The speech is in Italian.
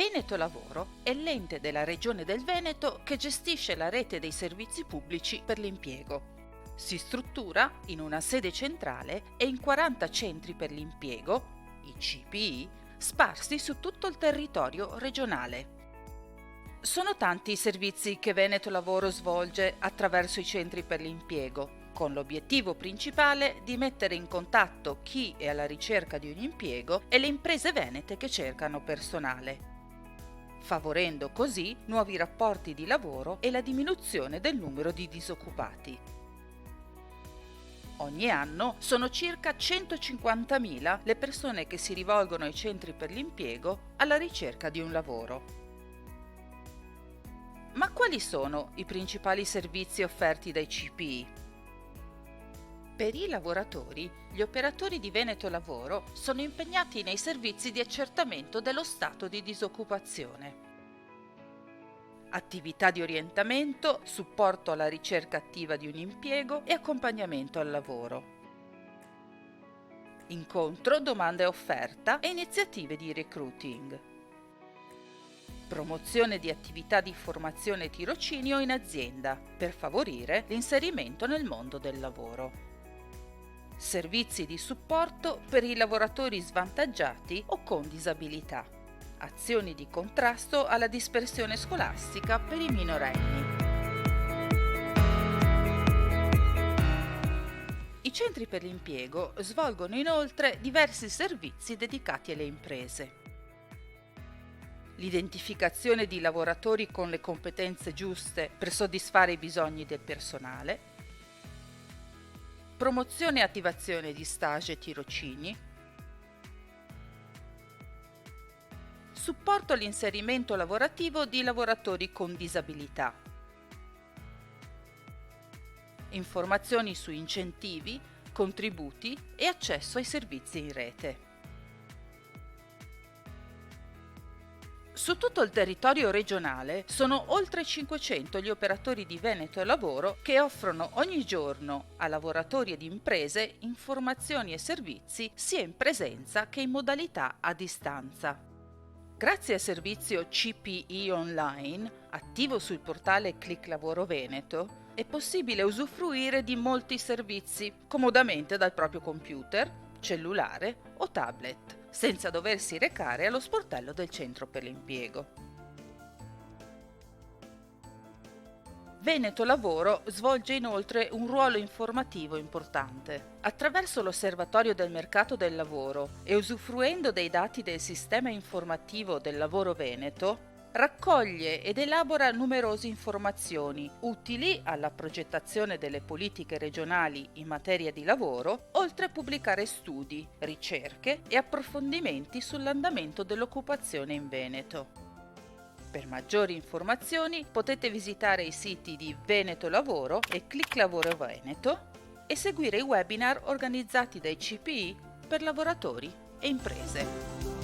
Veneto Lavoro è l'ente della Regione del Veneto che gestisce la rete dei servizi pubblici per l'impiego. Si struttura in una sede centrale e in 40 centri per l'impiego, i CPI, sparsi su tutto il territorio regionale. Sono tanti i servizi che Veneto Lavoro svolge attraverso i centri per l'impiego, con l'obiettivo principale di mettere in contatto chi è alla ricerca di un impiego e le imprese venete che cercano personale, favorendo così nuovi rapporti di lavoro e la diminuzione del numero di disoccupati. Ogni anno sono circa 150.000 le persone che si rivolgono ai centri per l'impiego alla ricerca di un lavoro. Ma quali sono i principali servizi offerti dai CPI? Per i lavoratori, gli operatori di Veneto Lavoro sono impegnati nei servizi di accertamento dello stato di disoccupazione, attività di orientamento, supporto alla ricerca attiva di un impiego e accompagnamento al lavoro, incontro, domanda e offerta e iniziative di recruiting, promozione di attività di formazione e tirocinio in azienda per favorire l'inserimento nel mondo del lavoro. Servizi di supporto per i lavoratori svantaggiati o con disabilità. Azioni di contrasto alla dispersione scolastica per i minorenni. I centri per l'impiego svolgono inoltre diversi servizi dedicati alle imprese. L'identificazione di lavoratori con le competenze giuste per soddisfare i bisogni del personale, promozione e attivazione di stage e tirocini, supporto all'inserimento lavorativo di lavoratori con disabilità, informazioni su incentivi, contributi e accesso ai servizi in rete. Su tutto il territorio regionale sono oltre 500 gli operatori di Veneto Lavoro che offrono ogni giorno a lavoratori ed imprese informazioni e servizi sia in presenza che in modalità a distanza. Grazie al servizio CPI Online, attivo sul portale Click Lavoro Veneto, è possibile usufruire di molti servizi comodamente dal proprio computer, cellulare o tablet, senza doversi recare allo sportello del centro per l'impiego. Veneto Lavoro svolge inoltre un ruolo informativo importante. Attraverso l'Osservatorio del Mercato del Lavoro e usufruendo dei dati del Sistema Informativo del Lavoro Veneto, raccoglie ed elabora numerose informazioni utili alla progettazione delle politiche regionali in materia di lavoro, oltre a pubblicare studi, ricerche e approfondimenti sull'andamento dell'occupazione in Veneto. Per maggiori informazioni potete visitare i siti di Veneto Lavoro e Click Lavoro Veneto e seguire i webinar organizzati dai CPI per lavoratori e imprese.